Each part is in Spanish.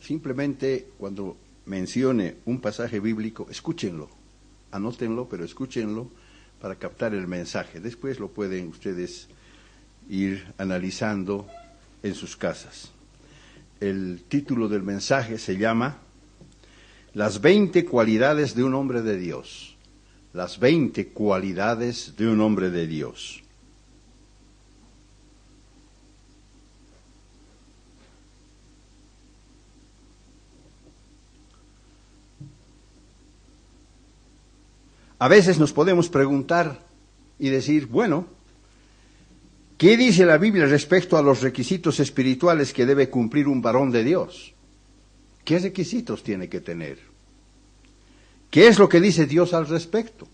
simplemente cuando mencione un pasaje bíblico, escúchenlo, anótenlo, pero escúchenlo para captar el mensaje. Después lo pueden ustedes ir analizando en sus casas. El título del mensaje se llama Las 20 cualidades de un hombre de Dios. Las 20 cualidades de un hombre de Dios. A veces nos podemos preguntar y decir, bueno, ¿qué dice la Biblia respecto a los requisitos espirituales que debe cumplir un varón de Dios? ¿Qué requisitos tiene que tener? ¿Qué es lo que dice Dios al respecto?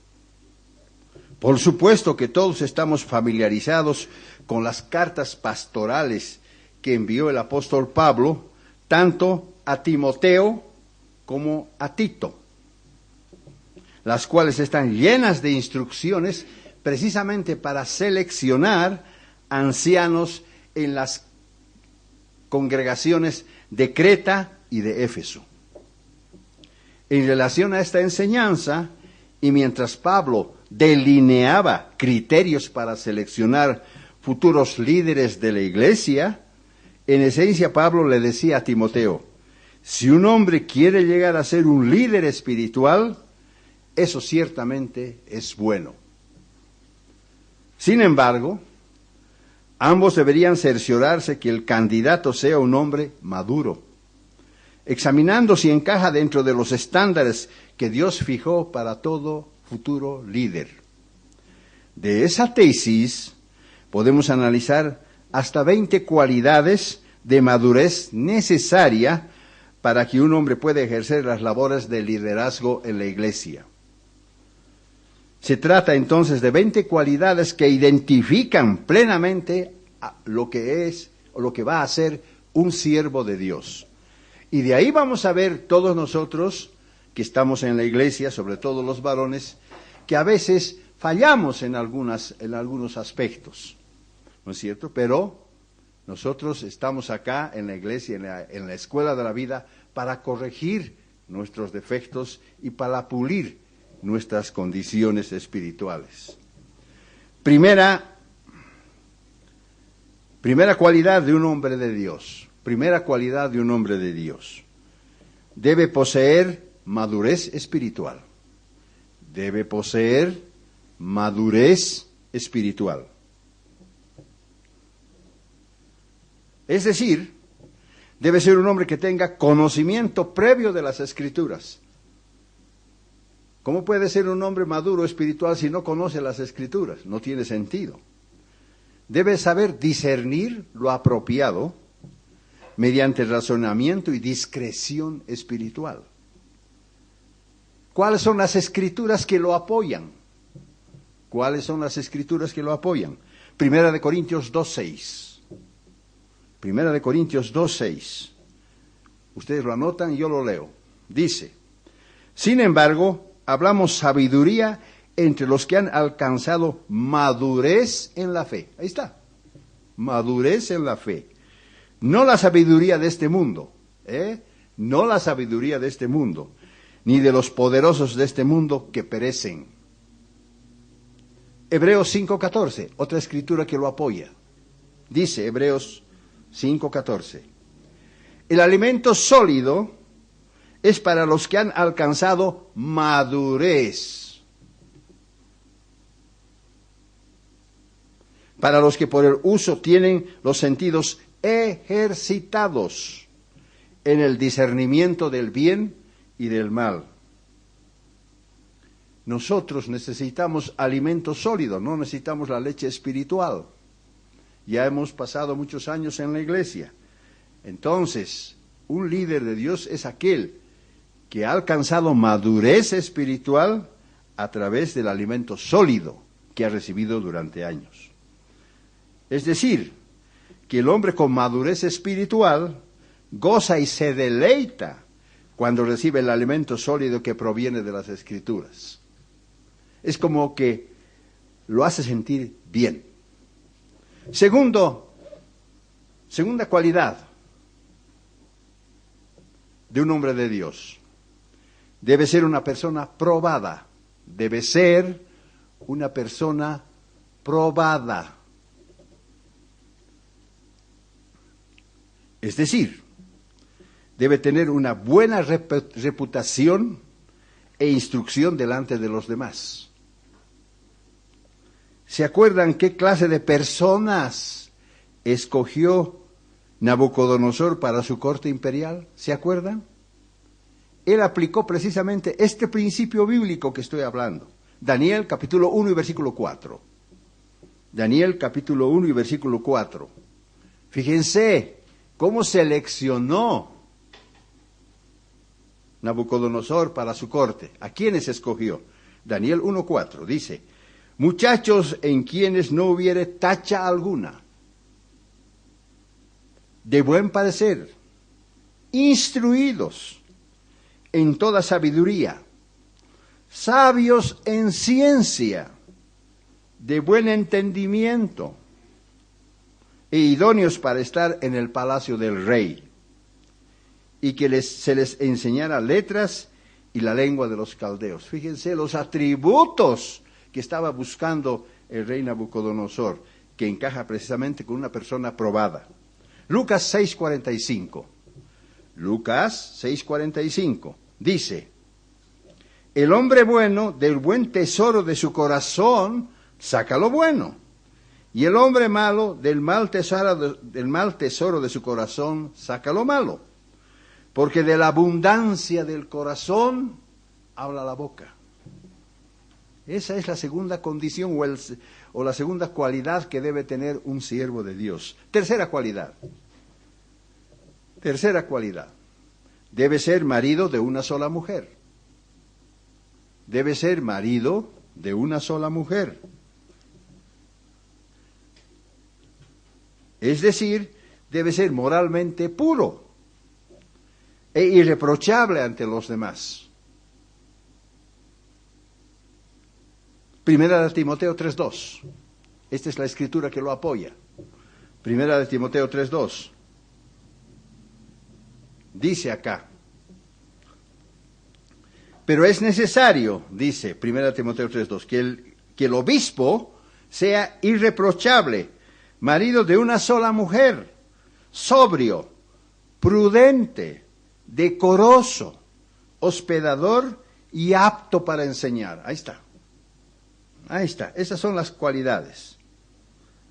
Por supuesto que todos estamos familiarizados con las cartas pastorales que envió el apóstol Pablo, tanto a Timoteo como a Tito, las cuales están llenas de instrucciones precisamente para seleccionar ancianos en las congregaciones de Creta y de Éfeso. En relación a esta enseñanza, y mientras Pablo delineaba criterios para seleccionar futuros líderes de la iglesia, en esencia Pablo le decía a Timoteo, si un hombre quiere llegar a ser un líder espiritual, eso ciertamente es bueno. Sin embargo, ambos deberían cerciorarse que el candidato sea un hombre maduro, examinando si encaja dentro de los estándares que Dios fijó para todo futuro líder. De esa tesis podemos analizar hasta 20 cualidades de madurez necesaria para que un hombre pueda ejercer las labores de liderazgo en la iglesia. Se trata entonces de 20 cualidades que identifican plenamente lo que es o lo que va a ser un siervo de Dios. Y de ahí vamos a ver todos nosotros que estamos en la iglesia, sobre todo los varones, que a veces fallamos en algunos aspectos, ¿no es cierto? Pero nosotros estamos acá en la iglesia, en la escuela de la vida, para corregir nuestros defectos y para pulir nuestras condiciones espirituales. Primera cualidad de un hombre de Dios. Primera cualidad de un hombre de Dios. Debe poseer madurez espiritual. Debe poseer madurez espiritual. Es decir, debe ser un hombre que tenga conocimiento previo de las Escrituras. ¿Cómo puede ser un hombre maduro espiritual si no conoce las Escrituras? No tiene sentido. Debe saber discernir lo apropiado mediante razonamiento y discreción espiritual. ¿Cuáles son las Escrituras que lo apoyan? ¿Cuáles son las Escrituras que lo apoyan? Primera de Corintios 2:6. Primera de Corintios 2:6. Ustedes lo anotan y yo lo leo. Dice, sin embargo, hablamos sabiduría entre los que han alcanzado madurez en la fe. Ahí está. Madurez en la fe. No la sabiduría de este mundo. No la sabiduría de este mundo. Ni de los poderosos de este mundo que perecen. Hebreos 5:14. Otra escritura que lo apoya. Dice Hebreos 5:14. El alimento sólido es para los que han alcanzado madurez. Para los que por el uso tienen los sentidos ejercitados en el discernimiento del bien y del mal. Nosotros necesitamos alimento sólido, no necesitamos la leche espiritual. Ya hemos pasado muchos años en la iglesia. Entonces, un líder de Dios es aquel que ha alcanzado madurez espiritual a través del alimento sólido que ha recibido durante años. Es decir, que el hombre con madurez espiritual goza y se deleita cuando recibe el alimento sólido que proviene de las Escrituras. Es como que lo hace sentir bien. Segunda cualidad. de un hombre de Dios. Debe ser una persona probada. Debe ser una persona probada. Es decir, debe tener una buena reputación e instrucción delante de los demás. ¿Se acuerdan qué clase de personas escogió Nabucodonosor para su corte imperial? ¿Se acuerdan? Él aplicó precisamente este principio bíblico que estoy hablando. Daniel capítulo 1 y versículo 4. Daniel capítulo 1 y versículo 4. Fíjense cómo seleccionó Nabucodonosor para su corte. ¿A quiénes escogió? Daniel 1:4 dice: muchachos en quienes no hubiere tacha alguna, de buen parecer, instruidos en toda sabiduría, sabios en ciencia, de buen entendimiento, e idóneos para estar en el palacio del rey, y que se les enseñara letras y la lengua de los caldeos. Fíjense los atributos que estaba buscando el rey Nabucodonosor, que encaja precisamente con una persona probada. Lucas 6:45. Lucas 6:45 dice: el hombre bueno del buen tesoro de su corazón saca lo bueno, y el hombre malo del mal tesoro de su corazón saca lo malo, porque de la abundancia del corazón habla la boca. Esa es la segunda condición o la segunda cualidad que debe tener un siervo de Dios. Tercera cualidad. Debe ser marido de una sola mujer. Debe ser marido de una sola mujer. Es decir, debe ser moralmente puro e irreprochable ante los demás. Primera de Timoteo 3:2. Esta es la escritura que lo apoya. Primera de Timoteo 3:2. Dice acá: pero es necesario, dice Primera de Timoteo 3:2, que el obispo sea irreprochable, marido de una sola mujer, sobrio, prudente, decoroso, hospedador y apto para enseñar. Ahí está. Esas son las cualidades.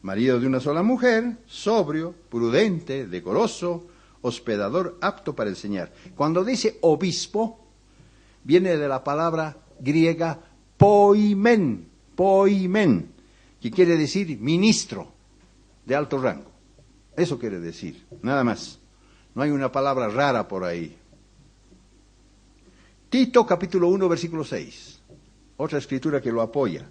Marido de una sola mujer, sobrio, prudente, decoroso, hospedador, apto para enseñar. Cuando dice obispo, viene de la palabra griega poimen, que quiere decir ministro de alto rango. Eso quiere decir, nada más. No hay una palabra rara por ahí. Tito capítulo 1 versículo 6. Otra escritura que lo apoya.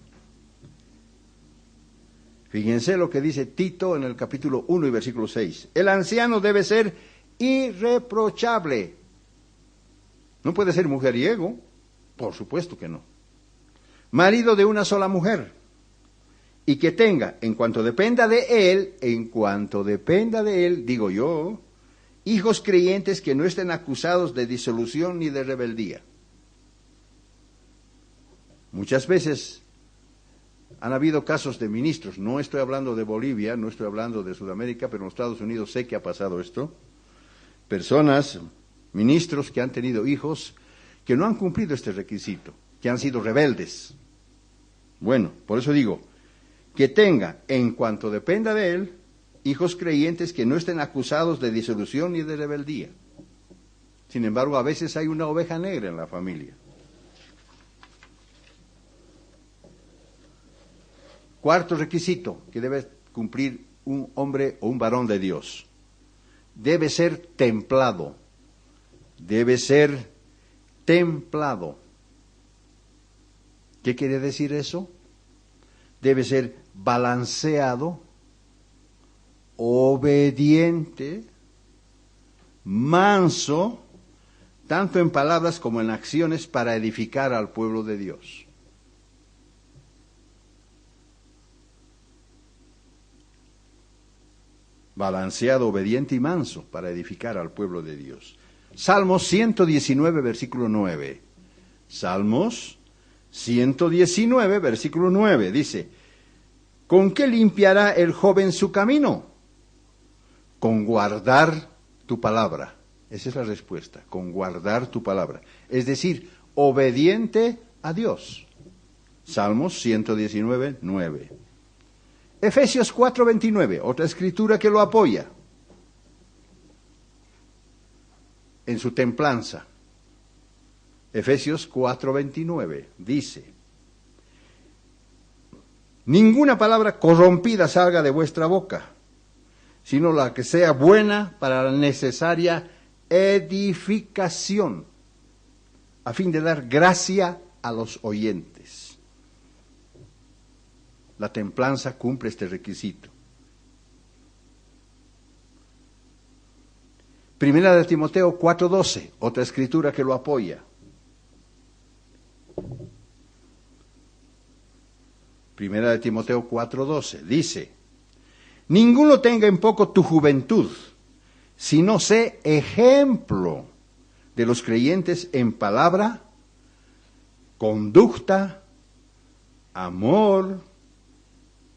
Fíjense lo que dice Tito en el capítulo 1 y versículo 6. El anciano debe ser irreprochable. No puede ser mujeriego, por supuesto que no. Marido de una sola mujer, y que tenga, en cuanto dependa de él, digo yo, hijos creyentes que no estén acusados de disolución ni de rebeldía. Muchas veces han habido casos de ministros, no estoy hablando de Bolivia, no estoy hablando de Sudamérica, pero en los Estados Unidos sé que ha pasado esto. Personas, ministros que han tenido hijos que no han cumplido este requisito, que han sido rebeldes. Bueno, por eso digo, que tenga, en cuanto dependa de él, hijos creyentes que no estén acusados de disolución ni de rebeldía. Sin embargo, a veces hay una oveja negra en la familia. Cuarto requisito que debe cumplir un hombre o un varón de Dios. Debe ser templado. Debe ser templado. ¿Qué quiere decir eso? Debe ser balanceado, obediente, manso, tanto en palabras como en acciones, para edificar al pueblo de Dios. Balanceado, obediente y manso para edificar al pueblo de Dios. Salmos 119, versículo 9. Salmos 119, versículo 9, dice: ¿con qué limpiará el joven su camino? Con guardar tu palabra. Esa es la respuesta, con guardar tu palabra. Es decir, obediente a Dios. Salmos 119, 9. Efesios 4, 29, otra escritura que lo apoya. En su templanza. Efesios 4, 29 dice: ninguna palabra corrompida salga de vuestra boca, sino la que sea buena para la necesaria edificación, a fin de dar gracia a los oyentes. La templanza cumple este requisito. Primera de Timoteo 4:12, otra escritura que lo apoya. Primera de Timoteo 4:12 dice: ninguno tenga en poco tu juventud, sino sé ejemplo de los creyentes en palabra, conducta, amor,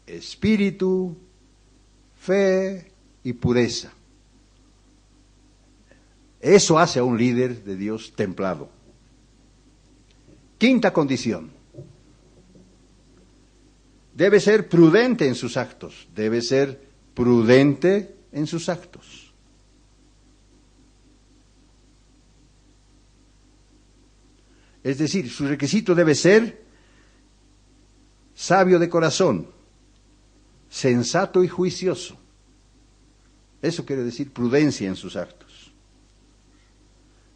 espíritu, fe y pureza. Eso hace a un líder de Dios templado. Quinta condición: debe ser prudente en sus actos. Debe ser prudente en sus actos. Es decir, su requisito debe ser sabio de corazón, sensato y juicioso. Eso quiere decir prudencia en sus actos.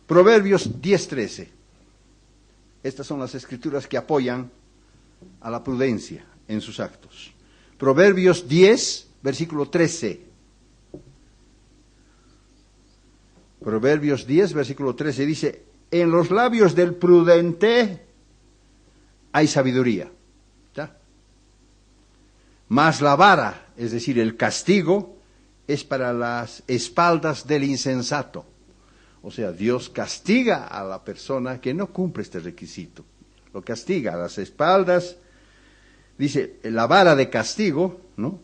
Proverbios 10:13. Estas son las escrituras que apoyan a la prudencia en sus actos. Proverbios 10, versículo 13. Proverbios 10, versículo 13 dice: en los labios del prudente hay sabiduría. ¿Ya? Mas la vara, es decir, el castigo, es para las espaldas del insensato. O sea, Dios castiga a la persona que no cumple este requisito. Lo castiga a las espaldas. Dice, la vara de castigo, ¿no?,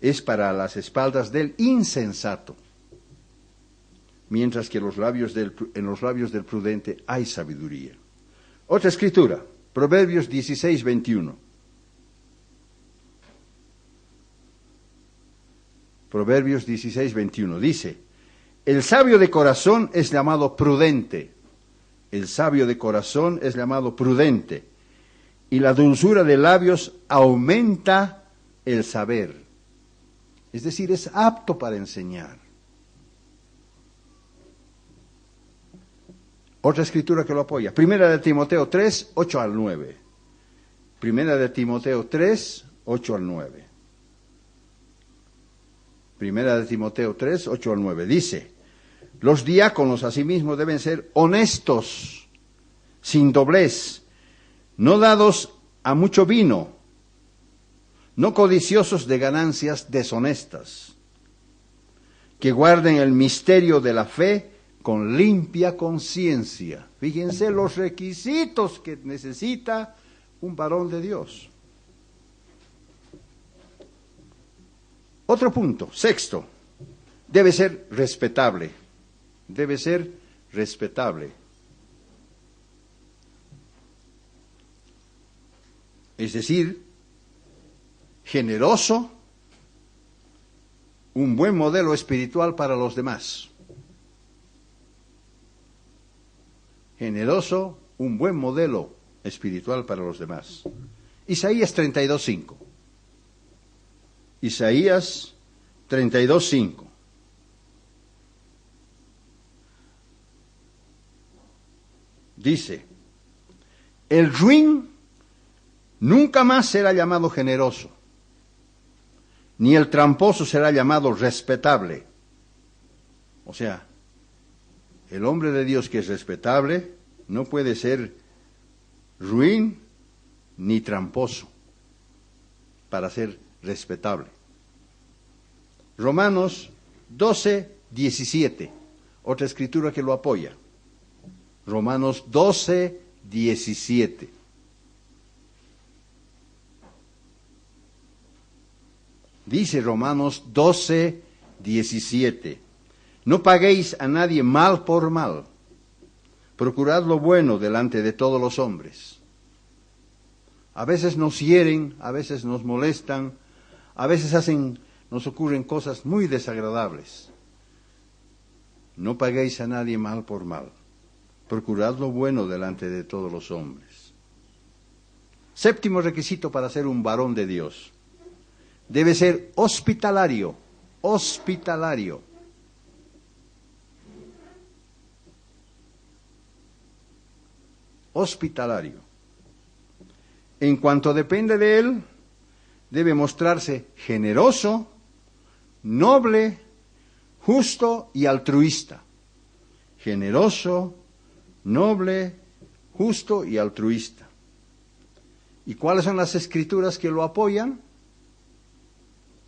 es para las espaldas del insensato. Mientras que en los labios del prudente hay sabiduría. Otra escritura, Proverbios 16, 21. Proverbios 16, 21 dice: el sabio de corazón es llamado prudente. El sabio de corazón es llamado prudente. Y la dulzura de labios aumenta el saber. Es decir, es apto para enseñar. Otra escritura que lo apoya. Primera de Timoteo 3, 8 al 9. Primera de Timoteo 3, 8 al 9. Primera de Timoteo 3, 8 al 9. Dice: los diáconos asimismo deben ser honestos, sin doblez, no dados a mucho vino, no codiciosos de ganancias deshonestas, que guarden el misterio de la fe con limpia conciencia. Fíjense los requisitos que necesita un varón de Dios. Otro punto, sexto, debe ser respetable. Debe ser respetable. Es decir, generoso, un buen modelo espiritual para los demás. Generoso, un buen modelo espiritual para los demás. Isaías 32:5. Isaías 32:5. Dice: el ruin nunca más será llamado generoso, ni el tramposo será llamado respetable. O sea, el hombre de Dios que es respetable no puede ser ruin ni tramposo para ser respetable. Romanos 12:17. Otra escritura que lo apoya. Romanos 12, 17. Dice Romanos 12, 17. No paguéis a nadie mal por mal. Procurad lo bueno delante de todos los hombres. A veces nos hieren, a veces nos molestan, a veces nos ocurren cosas muy desagradables. No paguéis a nadie mal por mal. Procurad lo bueno delante de todos los hombres. Séptimo requisito para ser un varón de Dios. Debe ser hospitalario. Hospitalario. Hospitalario. En cuanto depende de él, debe mostrarse generoso, noble, justo y altruista. Generoso, noble, justo y altruista. ¿Y cuáles son las escrituras que lo apoyan?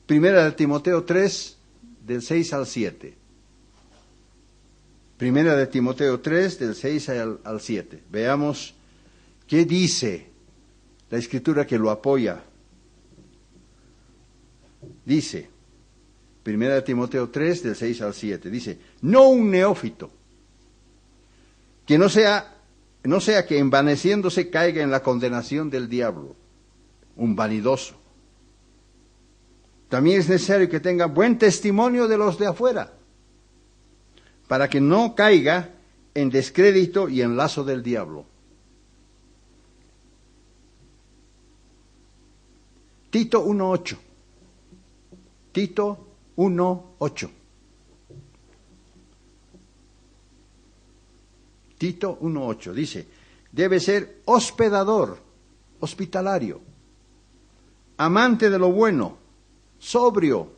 Primera de Timoteo 3, del 6 al 7. Primera de Timoteo 3, del 6 al 7. Veamos qué dice la escritura que lo apoya. Dice, Primera de Timoteo 3, del 6 al 7, dice, no un neófito, que no sea que envaneciéndose caiga en la condenación del diablo, un vanidoso. También es necesario que tenga buen testimonio de los de afuera, para que no caiga en descrédito y en lazo del diablo. Tito 1:8. Tito 1:8. Tito 1:8 dice, debe ser hospedador, hospitalario, amante de lo bueno, sobrio,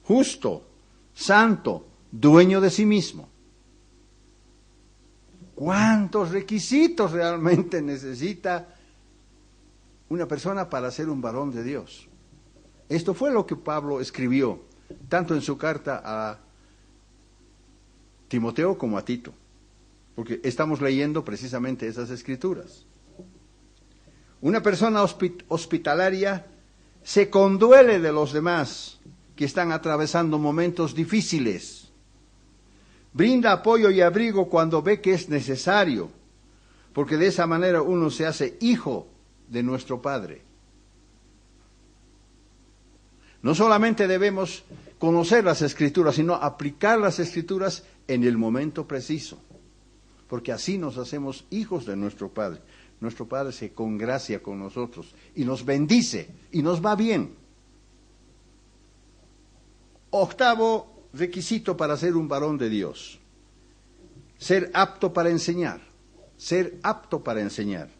justo, santo, dueño de sí mismo. ¿Cuántos requisitos realmente necesita una persona para ser un varón de Dios? Esto fue lo que Pablo escribió, tanto en su carta a Timoteo como a Tito, porque estamos leyendo precisamente esas escrituras. Una persona hospitalaria se conduele de los demás que están atravesando momentos difíciles. Brinda apoyo y abrigo cuando ve que es necesario, porque de esa manera uno se hace hijo de nuestro Padre. No solamente debemos conocer las Escrituras, sino aplicar las Escrituras en el momento preciso, porque así nos hacemos hijos de nuestro Padre. Nuestro Padre se congracia con nosotros y nos bendice y nos va bien. Octavo requisito para ser un varón de Dios: ser apto para enseñar. Ser apto para enseñar.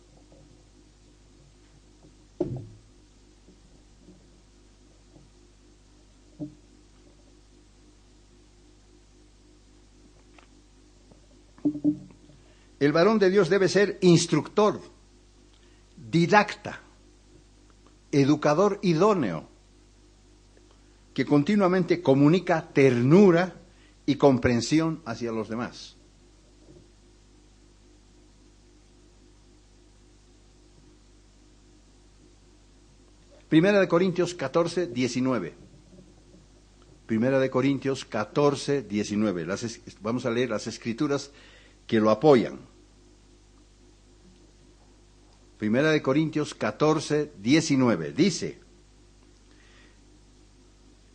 El varón de Dios debe ser instructor, didacta, educador idóneo, que continuamente comunica ternura y comprensión hacia los demás. Primera de Corintios 14, 19. Primera de Corintios 14, 19. Vamos a leer las escrituras que lo apoyan. Primera de Corintios 14, 19. Dice,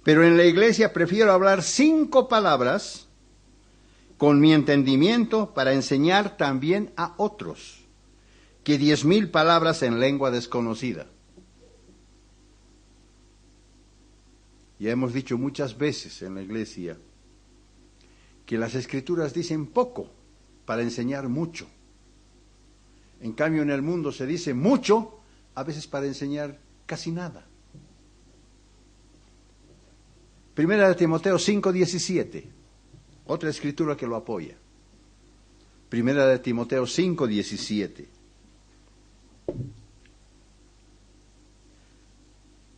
pero en la iglesia prefiero hablar 5 palabras con mi entendimiento para enseñar también a otros, que 10,000 palabras en lengua desconocida. Ya hemos dicho muchas veces en la iglesia que las escrituras dicen poco para enseñar mucho. En cambio, en el mundo se dice mucho, a veces para enseñar casi nada. Primera de Timoteo 5:17, otra escritura que lo apoya. Primera de Timoteo 5:17.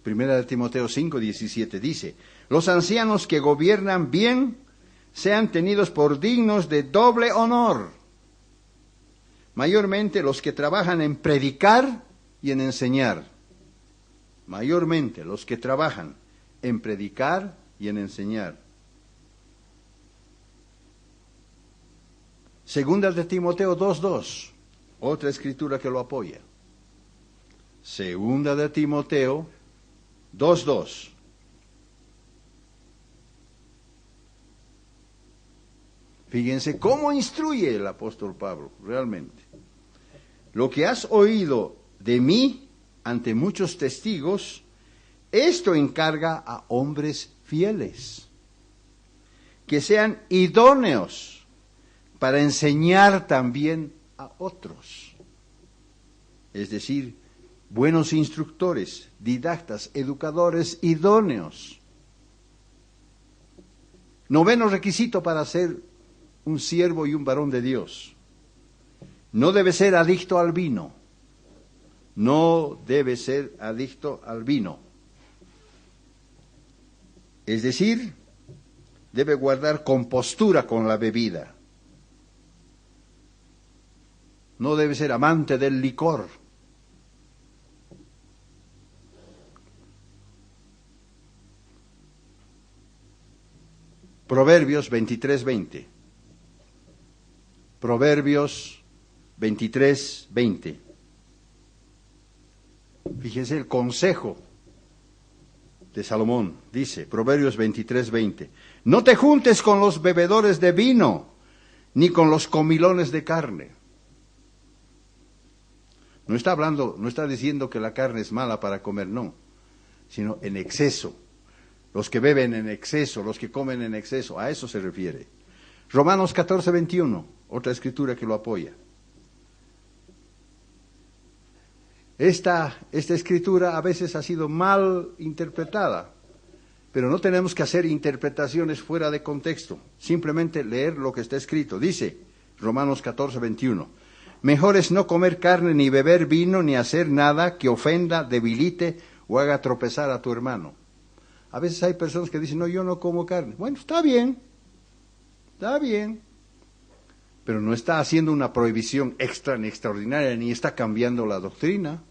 Primera de Timoteo 5:17 dice, los ancianos que gobiernan bien sean tenidos por dignos de doble honor, mayormente los que trabajan en predicar y en enseñar. Mayormente los que trabajan en predicar y en enseñar. Segunda de Timoteo 2:2, otra escritura que lo apoya. Segunda de Timoteo 2:2. Fíjense cómo instruye el apóstol Pablo, realmente. Lo que has oído de mí ante muchos testigos, esto encarga a hombres fieles, que sean idóneos para enseñar también a otros. Es decir, buenos instructores, didactas, educadores idóneos. Noveno requisito para ser un siervo y un varón de Dios: no debe ser adicto al vino. No debe ser adicto al vino. Es decir, debe guardar compostura con la bebida. No debe ser amante del licor. Proverbios 23:20. Proverbios 23:20. Fíjense el consejo de Salomón. Dice, Proverbios 23:20. No te juntes con los bebedores de vino, ni con los comilones de carne. No está hablando, no está diciendo que la carne es mala para comer, no, sino en exceso. Los que beben en exceso, los que comen en exceso, a eso se refiere. Romanos 14:21, otra escritura que lo apoya. Esta escritura a veces ha sido mal interpretada, pero no tenemos que hacer interpretaciones fuera de contexto, simplemente leer lo que está escrito. Dice Romanos 14:21, mejor es no comer carne, ni beber vino, ni hacer nada que ofenda, debilite o haga tropezar a tu hermano. A veces hay personas que dicen, no, yo no como carne. Bueno, está bien, pero no está haciendo una prohibición extra ni extraordinaria, ni está cambiando la doctrina.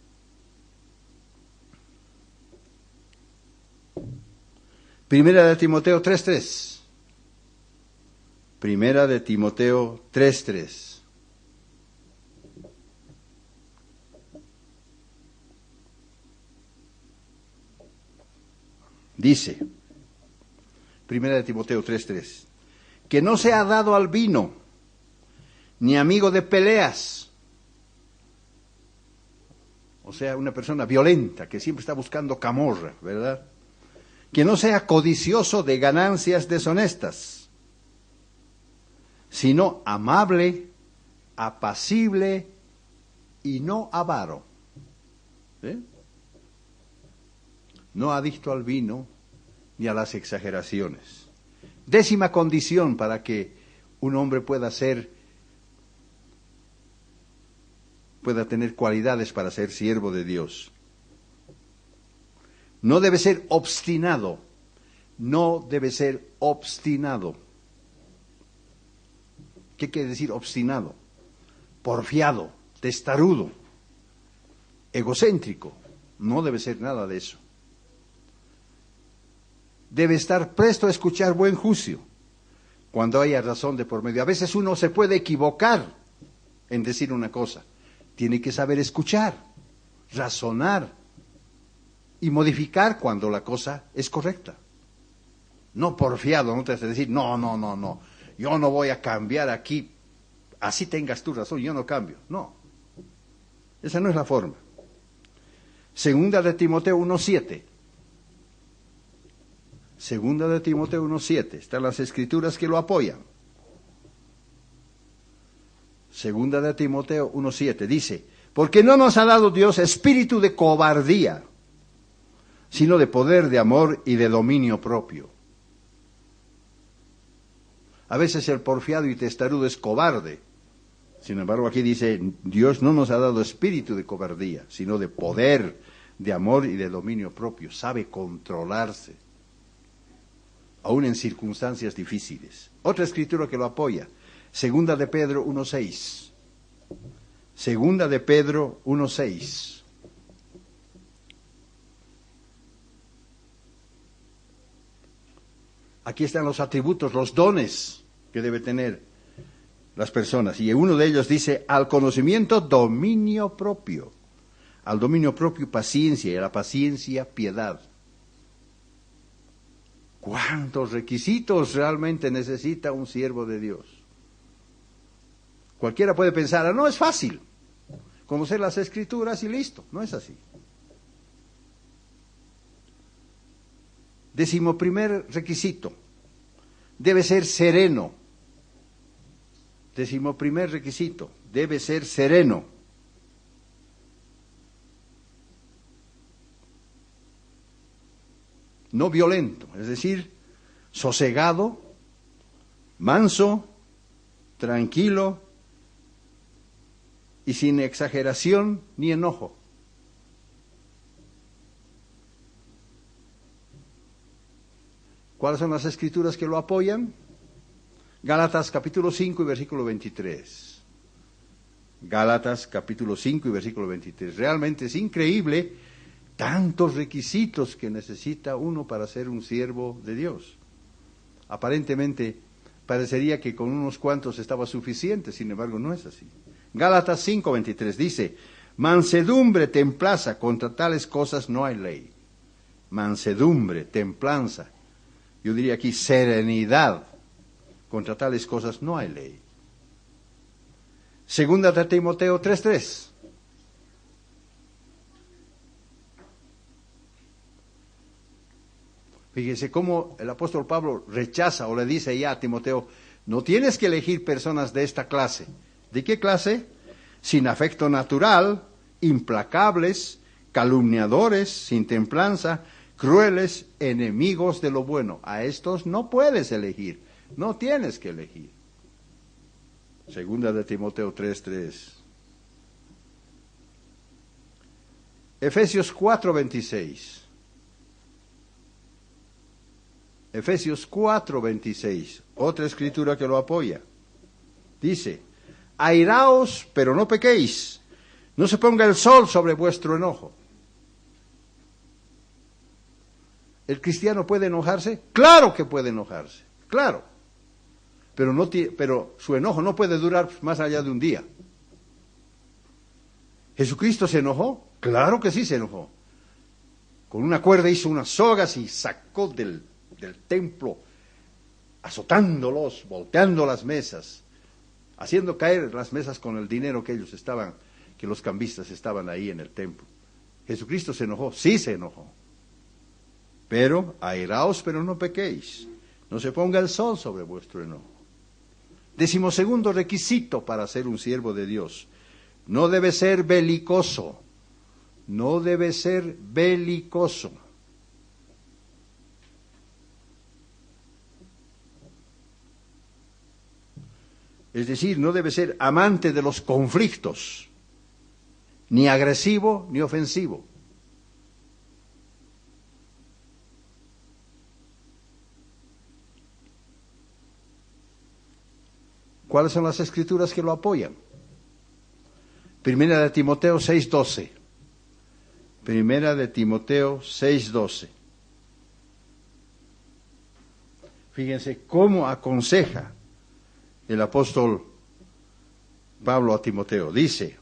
Primera de Timoteo 3:3. Primera de Timoteo 3:3. Dice, Primera de Timoteo 3:3, que no sea dado al vino, ni amigo de peleas. O sea, una persona violenta que siempre está buscando camorra, ¿verdad? Que no sea codicioso de ganancias deshonestas, sino amable, apacible y no avaro. ¿Eh? No adicto al vino ni a las exageraciones. 10ª condición para que un hombre pueda tener cualidades para ser siervo de Dios. No debe ser obstinado. No debe ser obstinado. ¿Qué quiere decir obstinado? Porfiado, testarudo, egocéntrico. No debe ser nada de eso. Debe estar presto a escuchar buen juicio cuando haya razón de por medio. A veces uno se puede equivocar en decir una cosa. Tiene que saber escuchar, razonar y modificar cuando la cosa es correcta. No porfiado, no te hace decir, no, yo no voy a cambiar aquí, así tengas tu razón, yo no cambio. No, esa no es la forma. Segunda de Timoteo 1:7. Segunda de Timoteo 1:7. Están las escrituras que lo apoyan. Segunda de Timoteo 1:7 dice, porque no nos ha dado Dios espíritu de cobardía, sino de poder, de amor y de dominio propio. A veces el porfiado y testarudo es cobarde. Sin embargo, aquí dice, Dios no nos ha dado espíritu de cobardía, sino de poder, de amor y de dominio propio. Sabe controlarse. aún en circunstancias difíciles. Otra escritura que lo apoya, Segunda de Pedro 1:6. Segunda de Pedro 1:6. Aquí están los atributos, los dones que debe tener las personas. Y uno de ellos dice, al conocimiento, dominio propio. Al dominio propio, paciencia, y a la paciencia, piedad. ¿Cuántos requisitos realmente necesita un siervo de Dios? Cualquiera puede pensar, no es fácil conocer las Escrituras y listo. No es así. 11º requisito, debe ser sereno. 11º requisito, debe ser sereno. No violento, es decir, sosegado, manso, tranquilo y sin exageración ni enojo. ¿Cuáles son las escrituras que lo apoyan? Gálatas capítulo 5 y versículo 23. Gálatas capítulo 5 y versículo 23. Realmente es increíble tantos requisitos que necesita uno para ser un siervo de Dios. Aparentemente parecería que con unos cuantos estaba suficiente, sin embargo no es así. Gálatas 5:23 dice, mansedumbre, templanza, contra tales cosas no hay ley. Mansedumbre, templanza, yo diría aquí serenidad, contra tales cosas no hay ley. Segunda de Timoteo 3:3. Fíjese cómo el apóstol Pablo rechaza o le dice ya a Timoteo, no tienes que elegir personas de esta clase. ¿De qué clase? Sin afecto natural, implacables, calumniadores, sin templanza, crueles, enemigos de lo bueno. A estos no puedes elegir, no tienes que elegir. Segunda de Timoteo 3:3. Efesios 4:26. Efesios 4:26, otra escritura que lo apoya. Dice, airaos, pero no pequéis, no se ponga el sol sobre vuestro enojo. ¿El cristiano puede enojarse? Claro que puede enojarse, claro. Pero su enojo no puede durar más allá de un día. ¿Jesucristo se enojó? Claro que sí se enojó. Con una cuerda hizo unas sogas y sacó del templo, azotándolos, volteando las mesas, haciendo caer las mesas con el dinero que los cambistas estaban ahí en el templo. ¿Jesucristo se enojó? Sí se enojó. Pero, airaos, pero no pequéis. No se ponga el sol sobre vuestro enojo. 12º requisito para ser un siervo de Dios. No debe ser belicoso. No debe ser belicoso. Es decir, no debe ser amante de los conflictos, ni agresivo ni ofensivo. ¿Cuáles son las escrituras que lo apoyan? Primera de Timoteo 6:12. Primera de Timoteo 6:12. Fíjense cómo aconseja el apóstol Pablo a Timoteo. Dice,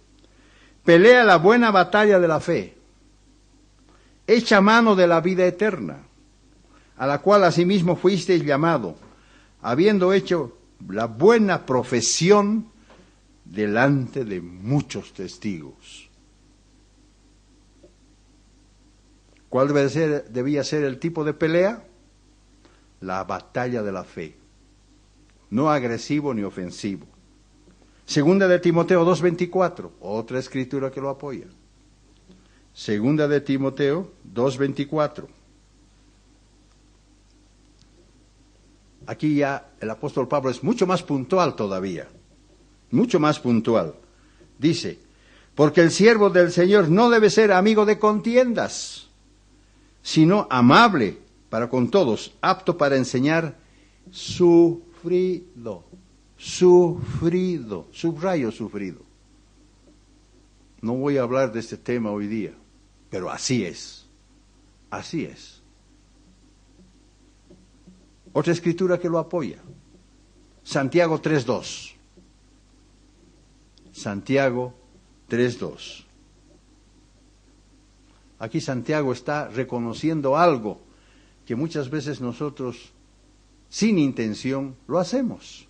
pelea la buena batalla de la fe, echa mano de la vida eterna, a la cual asimismo fuisteis llamado, habiendo hecho la buena profesión delante de muchos testigos. ¿Cuál debía ser el tipo de pelea? La batalla de la fe. No agresivo ni ofensivo. Segunda de Timoteo 2:24, otra escritura que lo apoya. Segunda de Timoteo 2:24. Aquí ya el apóstol Pablo es mucho más puntual todavía, mucho más puntual. Dice, porque el siervo del Señor no debe ser amigo de contiendas, sino amable, para con todos, apto para enseñar, sufrido. Sufrido. Subrayo sufrido. No voy a hablar de este tema hoy día, pero así es. Así es. Otra escritura que lo apoya. Santiago 3:2. Santiago 3:2. Aquí Santiago está reconociendo algo que muchas veces nosotros, sin intención, lo hacemos.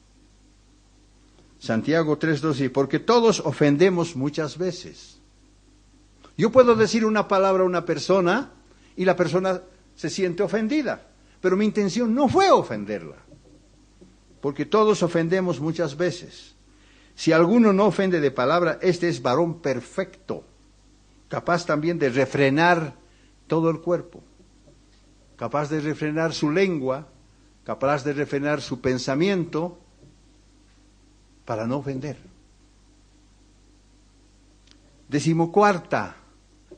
Santiago 3:2 dice, porque todos ofendemos muchas veces. Yo puedo decir una palabra a una persona y la persona se siente ofendida, pero mi intención no fue ofenderla, porque todos ofendemos muchas veces. Si alguno no ofende de palabra, este es varón perfecto, capaz también de refrenar todo el cuerpo, capaz de refrenar su lengua, capaz de refrenar su pensamiento, para no ofender. 14ª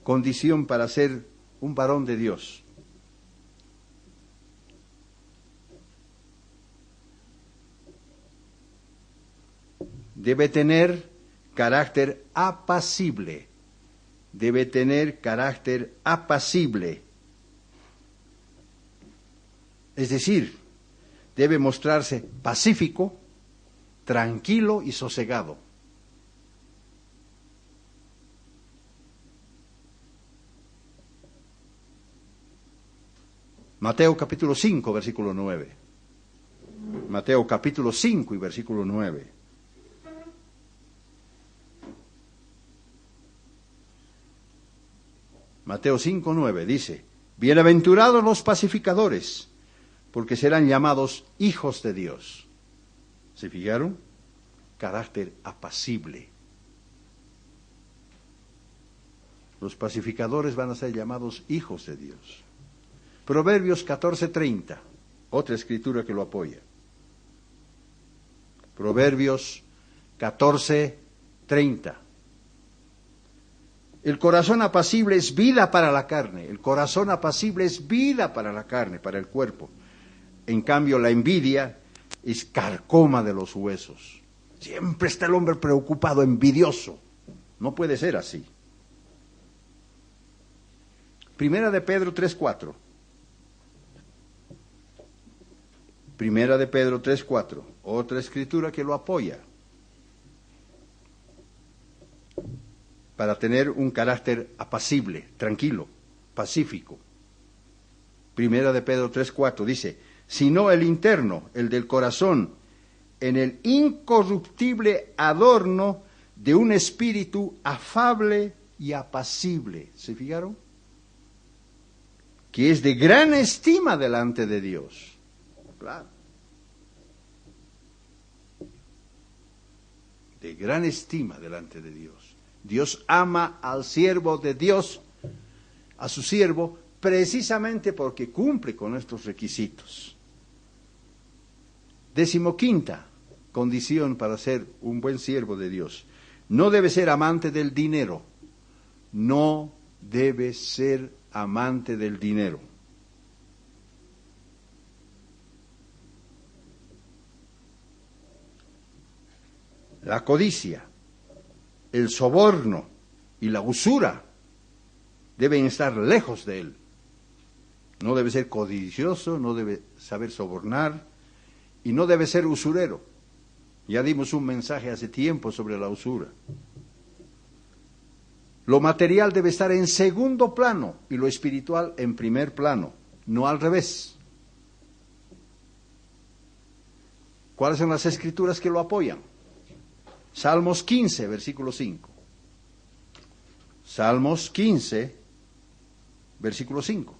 condición para ser un varón de Dios. Debe tener carácter apacible. Debe tener carácter apacible. Es decir, debe mostrarse pacífico, tranquilo y sosegado. Mateo capítulo 5, versículo 9. Mateo capítulo 5 y versículo 9. Mateo 5:9 dice, bienaventurados los pacificadores, porque serán llamados hijos de Dios. ¿Se fijaron? Carácter apacible. Los pacificadores van a ser llamados hijos de Dios. Proverbios 14:30, otra escritura que lo apoya. Proverbios 14:30. El corazón apacible es vida para la carne. El corazón apacible es vida para la carne, para el cuerpo. En cambio, la envidia es carcoma de los huesos. Siempre está el hombre preocupado, envidioso. No puede ser así. Primera de Pedro 3:4. Primera de Pedro 3:4. Otra escritura que lo apoya. Para tener un carácter apacible, tranquilo, pacífico. Primera de Pedro 3:4 dice, sino el interno, el del corazón, en el incorruptible adorno de un espíritu afable y apacible. ¿Se fijaron? Que es de gran estima delante de Dios. Claro. De gran estima delante de Dios. Dios ama al siervo de Dios, a su siervo, precisamente porque cumple con estos requisitos. 15ª condición para ser un buen siervo de Dios. No debe ser amante del dinero. No debe ser amante del dinero. La codicia, el soborno y la usura deben estar lejos de él. No debe ser codicioso, no debe saber sobornar y no debe ser usurero. Ya dimos un mensaje hace tiempo sobre la usura. Lo material debe estar en segundo plano y lo espiritual en primer plano, no al revés. ¿Cuáles son las escrituras que lo apoyan? Salmos 15, versículo 5. Salmos 15, versículo 5.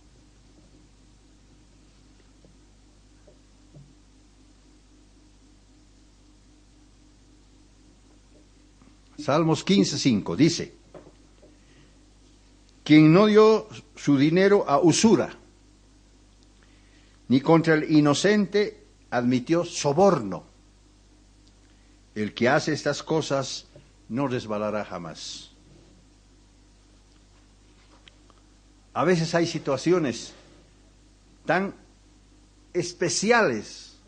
Salmos 15, 5 dice, quien no dio su dinero a usura, ni contra el inocente admitió soborno. El que hace estas cosas no resbalará jamás. A veces hay situaciones tan especiales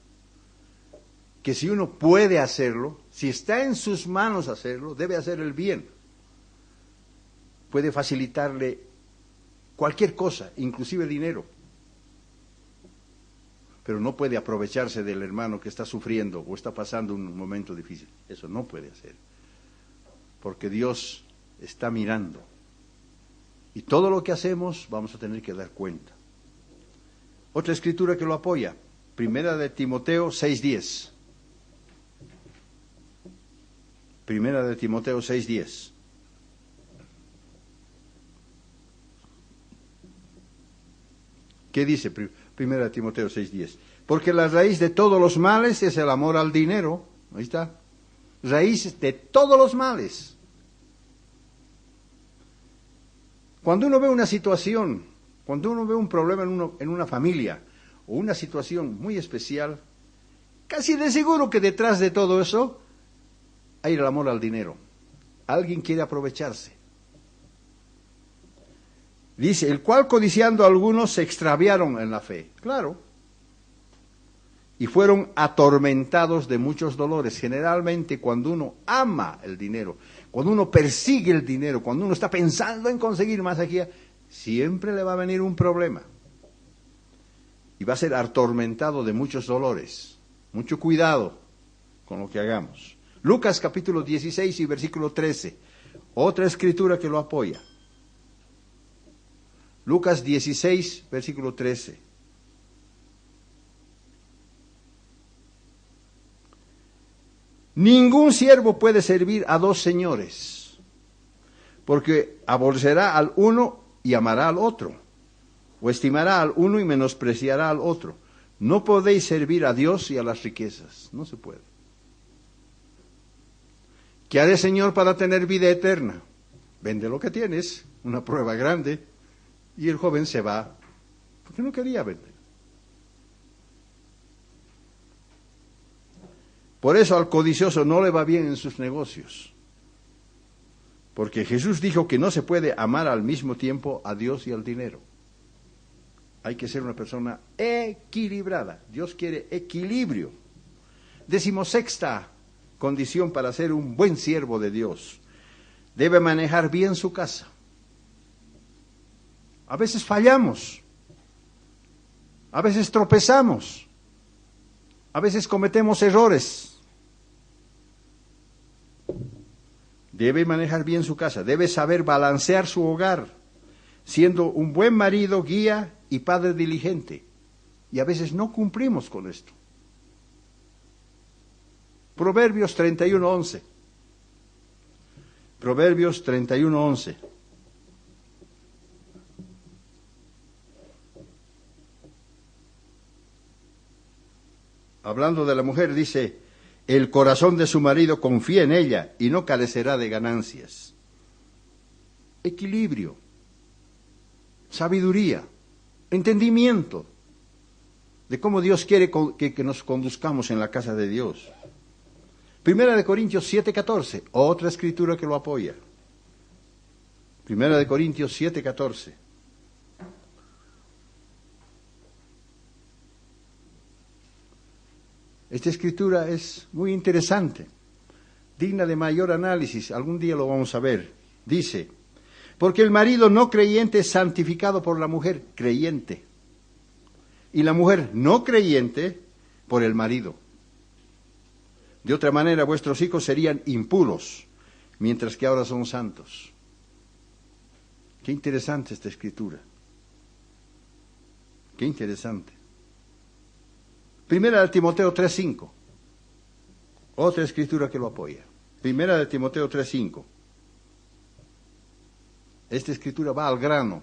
que si uno puede hacerlo, si está en sus manos hacerlo, debe hacer el bien. Puede facilitarle cualquier cosa, inclusive dinero. Pero no puede aprovecharse del hermano que está sufriendo o está pasando un momento difícil. Eso no puede hacer. Porque Dios está mirando. Y todo lo que hacemos vamos a tener que dar cuenta. Otra escritura que lo apoya, Primera de Timoteo 6:10. Primera de Timoteo 6:10. ¿Qué dice Primera de Timoteo 6:10? Porque la raíz de todos los males es el amor al dinero. Ahí está. Raíz de todos los males. Cuando uno ve una situación, cuando uno ve un problema en una familia, o una situación muy especial, casi de seguro que detrás de todo eso hay el amor al dinero. Alguien quiere aprovecharse. Dice, el cual codiciando a algunos se extraviaron en la fe. Claro. Y fueron atormentados de muchos dolores. Generalmente cuando uno ama el dinero, cuando uno persigue el dinero, cuando uno está pensando en conseguir más aquí, siempre le va a venir un problema. Y va a ser atormentado de muchos dolores. Mucho cuidado con lo que hagamos. Lucas capítulo 16 y versículo 13. Otra escritura que lo apoya. Lucas 16, versículo 13. Ningún siervo puede servir a dos señores, porque aborrecerá al uno y amará al otro, o estimará al uno y menospreciará al otro. No podéis servir a Dios y a las riquezas, no se puede. ¿Qué haré, Señor, para tener vida eterna? Vende lo que tienes, una prueba grande, y el joven se va, porque no quería vender. Por eso al codicioso no le va bien en sus negocios. Porque Jesús dijo que no se puede amar al mismo tiempo a Dios y al dinero. Hay que ser una persona equilibrada. Dios quiere equilibrio. 16ª condición para ser un buen siervo de Dios. Debe manejar bien su casa. A veces fallamos. A veces tropezamos. A veces cometemos errores. Debe manejar bien su casa, debe saber balancear su hogar, siendo un buen marido, guía y padre diligente. Y a veces no cumplimos con esto. Proverbios 31:11. Proverbios 31:11. Hablando de la mujer, dice, el corazón de su marido confía en ella y no carecerá de ganancias. Equilibrio, sabiduría, entendimiento de cómo Dios quiere que nos conduzcamos en la casa de Dios. Primera de Corintios 7:14, otra escritura que lo apoya. Primera de Corintios 7:14. Esta escritura es muy interesante, digna de mayor análisis, algún día lo vamos a ver. Dice, porque el marido no creyente es santificado por la mujer creyente, y la mujer no creyente por el marido. De otra manera vuestros hijos serían impuros, mientras que ahora son santos. Qué interesante esta escritura. Qué interesante. Primera de Timoteo 3:5. Otra escritura que lo apoya. Primera de Timoteo 3:5. Esta escritura va al grano.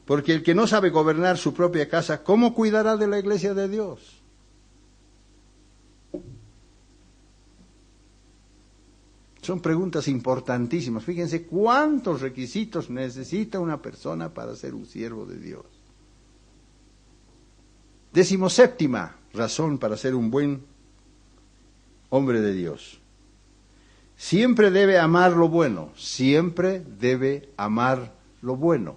Porque el que no sabe gobernar su propia casa, ¿cómo cuidará de la iglesia de Dios? Son preguntas importantísimas. Fíjense cuántos requisitos necesita una persona para ser un siervo de Dios. 17ª razón para ser un buen hombre de Dios. Siempre debe amar lo bueno. Siempre debe amar lo bueno.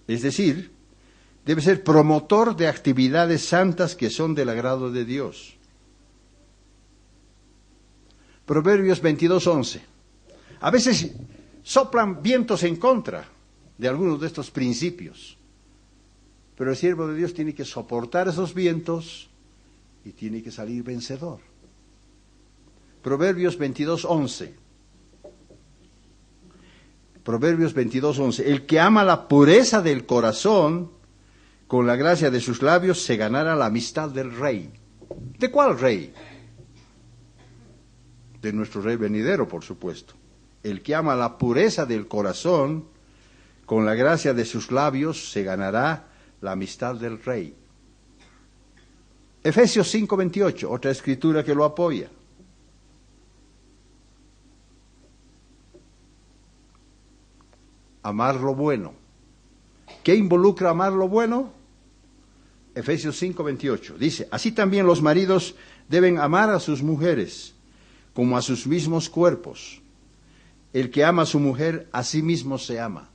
Es decir, debe ser promotor de actividades santas que son del agrado de Dios. Proverbios 22:11. A veces soplan vientos en contra de algunos de estos principios, pero el siervo de Dios tiene que soportar esos vientos y tiene que salir vencedor. Proverbios 22:11. Proverbios 22:11. El que ama la pureza del corazón, con la gracia de sus labios se ganará la amistad del rey. ¿De cuál rey? De nuestro rey venidero, por supuesto. El que ama la pureza del corazón, con la gracia de sus labios se ganará la amistad del rey. Efesios 5:28, otra escritura que lo apoya. Amar lo bueno. ¿Qué involucra amar lo bueno? Efesios 5:28 dice, así también los maridos deben amar a sus mujeres como a sus mismos cuerpos. El que ama a su mujer, a sí mismo se ama.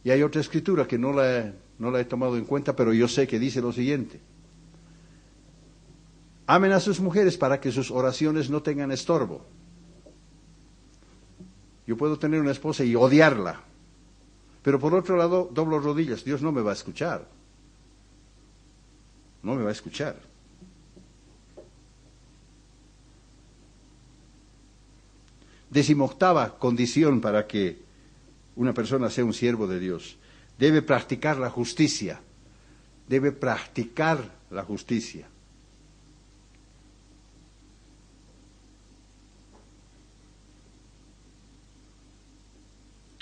Y hay otra escritura que no la he tomado en cuenta, pero yo sé que dice lo siguiente. Amen a sus mujeres para que sus oraciones no tengan estorbo. Yo puedo tener una esposa y odiarla, pero por otro lado doblo rodillas. Dios no me va a escuchar. No me va a escuchar. Decimoctava condición para que una persona sea un siervo de Dios. Debe practicar la justicia. Debe practicar la justicia.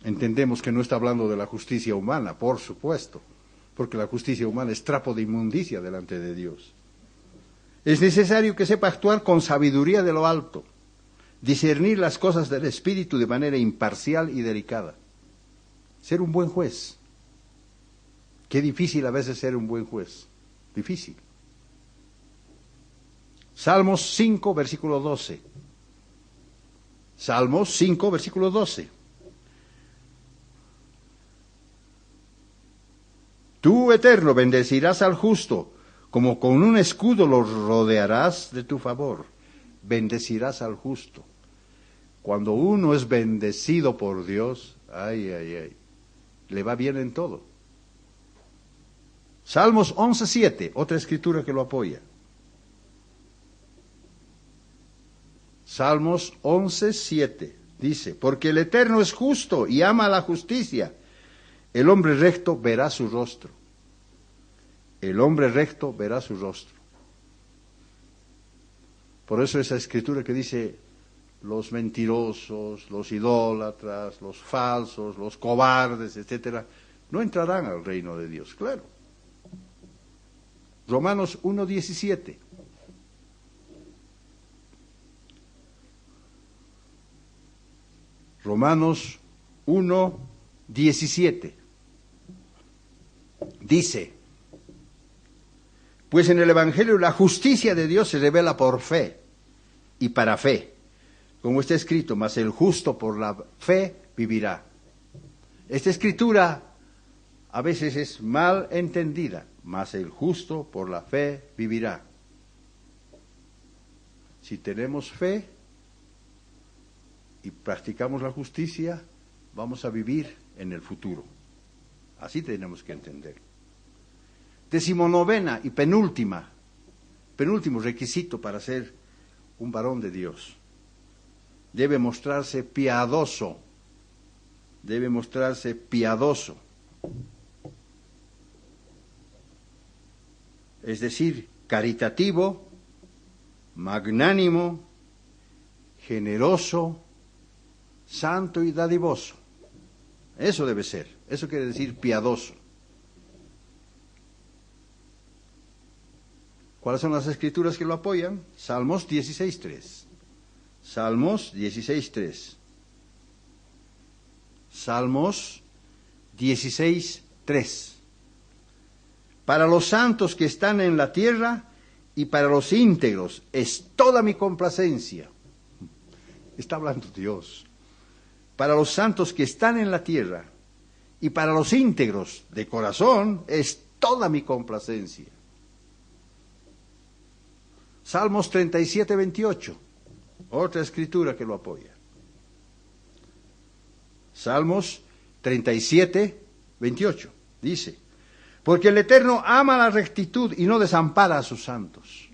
Entendemos que no está hablando de la justicia humana, por supuesto, porque la justicia humana es trapo de inmundicia delante de Dios. Es necesario que sepa actuar con sabiduría de lo alto, discernir las cosas del Espíritu de manera imparcial y delicada. Ser un buen juez. Qué difícil a veces ser un buen juez. Difícil. Salmos 5, versículo 12. Salmos 5, versículo 12. Tú, Eterno, bendecirás al justo, como con un escudo lo rodearás de tu favor. Bendecirás al justo. Cuando uno es bendecido por Dios, le va bien en todo. Salmos 11:7, otra escritura que lo apoya. Salmos 11:7 dice, porque el Eterno es justo y ama la justicia. El hombre recto verá su rostro. El hombre recto verá su rostro. Por eso esa escritura que dice, los mentirosos, los idólatras, los falsos, los cobardes, etcétera, no entrarán al reino de Dios, claro. Romanos 1:17. Romanos 1:17. Dice, pues en el Evangelio la justicia de Dios se revela por fe y para fe. Como está escrito, mas el justo por la fe vivirá. Esta escritura a veces es mal entendida, mas el justo por la fe vivirá. Si tenemos fe y practicamos la justicia, vamos a vivir en el futuro. Así tenemos que entender. 19ª y penúltimo requisito para ser un varón de Dios. Debe mostrarse piadoso. Debe mostrarse piadoso. Es decir, caritativo, magnánimo, generoso, santo y dadivoso. Eso debe ser. Eso quiere decir piadoso. ¿Cuáles son las escrituras que lo apoyan? Salmos 16:3. Salmos 16:3. Salmos 16:3. Para los santos que están en la tierra y para los íntegros es toda mi complacencia. Está hablando Dios. Para los santos que están en la tierra y para los íntegros de corazón es toda mi complacencia. Salmos 37, 28, otra escritura que lo apoya. Salmos 37, 28, dice: porque el Eterno ama la rectitud y no desampara a sus santos.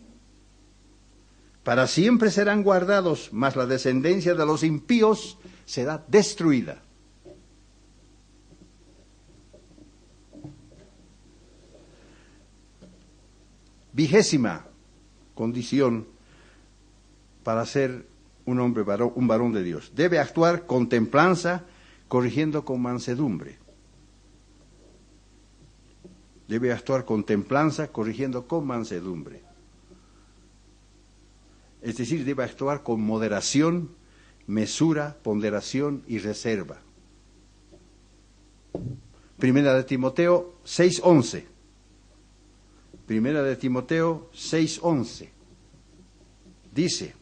Para siempre serán guardados, mas la descendencia de los impíos será destruida. Vigésima condición para ser un hombre varón, un varón de Dios: debe actuar con templanza, corrigiendo con mansedumbre. Debe actuar con templanza, corrigiendo con mansedumbre. Es decir, debe actuar con moderación, mesura, ponderación y reserva. Primera de Timoteo 6:11. Primera de Timoteo 6:11. Dice: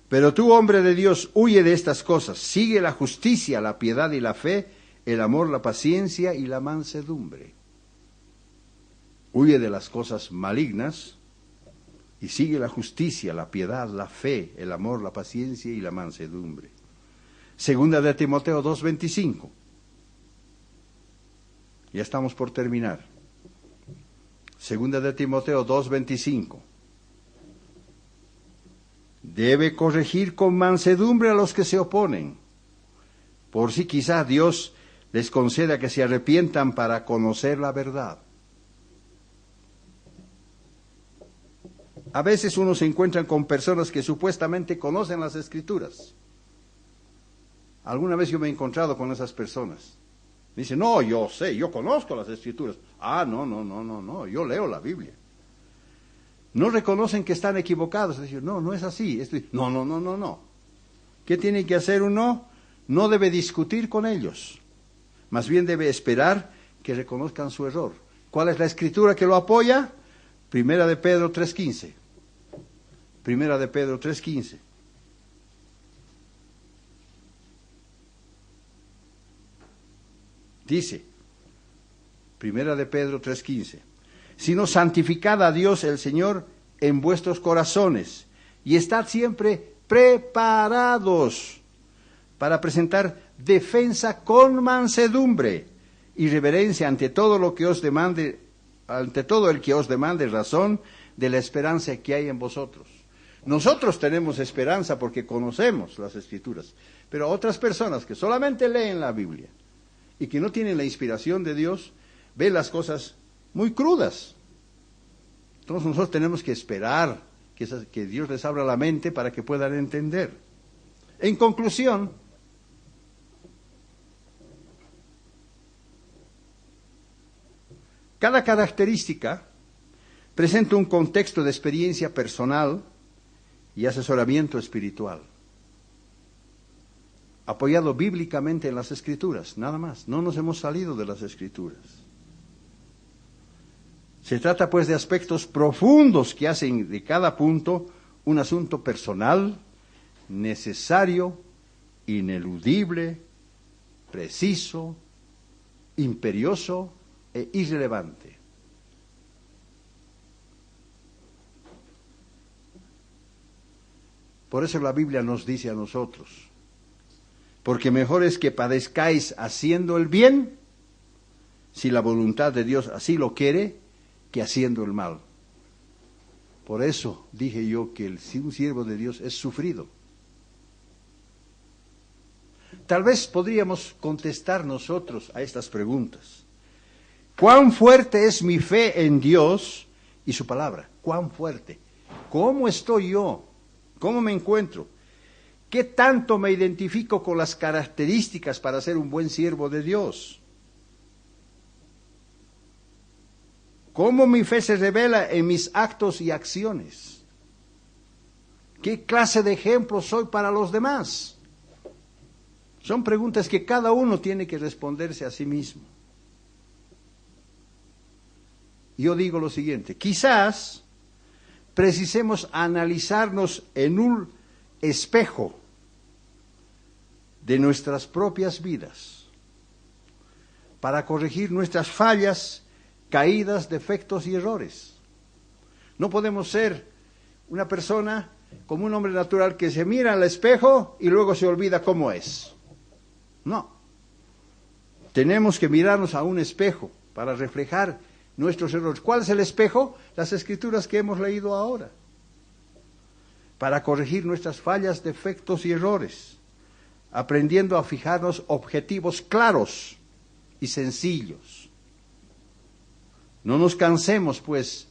pero tú, hombre de Dios, huye de estas cosas, sigue la justicia, la piedad y la fe, el amor, la paciencia y la mansedumbre. Huye de las cosas malignas y sigue la justicia, la piedad, la fe, el amor, la paciencia y la mansedumbre. Segunda de Timoteo 2:25. Ya estamos por terminar. Segunda de Timoteo 2:25. Debe corregir con mansedumbre a los que se oponen, por si quizás Dios les conceda que se arrepientan para conocer la verdad. A veces uno se encuentra con personas que supuestamente conocen las Escrituras. Alguna vez yo me he encontrado con esas personas. Dicen: no, yo sé, yo conozco las Escrituras. No, yo leo la Biblia. No reconocen que están equivocados. Dicen: no es así. No. ¿Qué tiene que hacer uno? No debe discutir con ellos. Más bien debe esperar que reconozcan su error. ¿Cuál es la Escritura que lo apoya? Primera de Pedro 3:15. Primera de Pedro 3:15. Dice, Primera de Pedro 3:15: sino santificad a Dios el Señor en vuestros corazones y estad siempre preparados para presentar defensa con mansedumbre y reverencia ante todo lo que os demande, ante todo el que os demande razón de la esperanza que hay en vosotros. Nosotros tenemos esperanza porque conocemos las Escrituras, pero otras personas que solamente leen la Biblia y que no tienen la inspiración de Dios, ven las cosas muy crudas. Entonces nosotros tenemos que esperar que Dios les abra la mente para que puedan entender. En conclusión, cada característica presenta un contexto de experiencia personal y asesoramiento espiritual, apoyado bíblicamente en las Escrituras, nada más. No nos hemos salido de las Escrituras. Se trata pues de aspectos profundos que hacen de cada punto un asunto personal, necesario, ineludible, preciso, imperioso e irrelevante. Por eso la Biblia nos dice a nosotros: porque mejor es que padezcáis haciendo el bien, si la voluntad de Dios así lo quiere, que haciendo el mal. Por eso dije yo que un siervo de Dios es sufrido. Tal vez podríamos contestar nosotros a estas preguntas. ¿Cuán fuerte es mi fe en Dios y su palabra? ¿Cuán fuerte? ¿Cómo estoy yo? ¿Cómo me encuentro? ¿Qué tanto me identifico con las características para ser un buen siervo de Dios? ¿Cómo mi fe se revela en mis actos y acciones? ¿Qué clase de ejemplo soy para los demás? Son preguntas que cada uno tiene que responderse a sí mismo. Yo digo lo siguiente: quizás precisemos analizarnos en un espejo de nuestras propias vidas para corregir nuestras fallas, caídas, defectos y errores. No podemos ser una persona como un hombre natural que se mira al espejo y luego se olvida cómo es. No. Tenemos que mirarnos a un espejo para reflejar nuestros errores. ¿Cuál es el espejo? Las escrituras que hemos leído ahora. Para corregir nuestras fallas, defectos y errores, aprendiendo a fijarnos objetivos claros y sencillos. No nos cansemos, pues,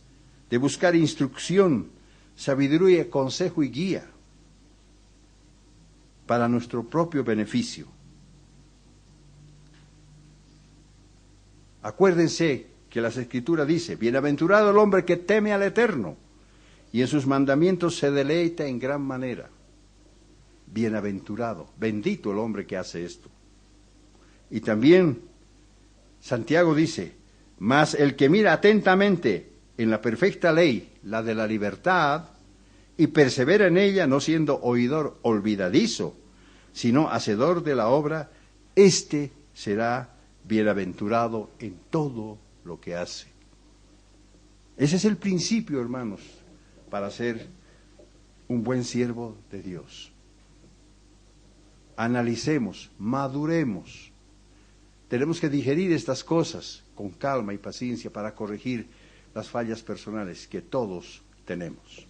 de buscar instrucción, sabiduría, consejo y guía para nuestro propio beneficio. Acuérdense que las Escrituras dice, bienaventurado el hombre que teme al Eterno y en sus mandamientos se deleita en gran manera. Bienaventurado, bendito el hombre que hace esto. Y también Santiago dice, mas el que mira atentamente en la perfecta ley, la de la libertad, y persevera en ella, no siendo oidor olvidadizo, sino hacedor de la obra, éste será bienaventurado en todo lo que hace. Ese es el principio, hermanos, para ser un buen siervo de Dios. Analicemos, maduremos. Tenemos que digerir estas cosas con calma y paciencia para corregir las fallas personales que todos tenemos.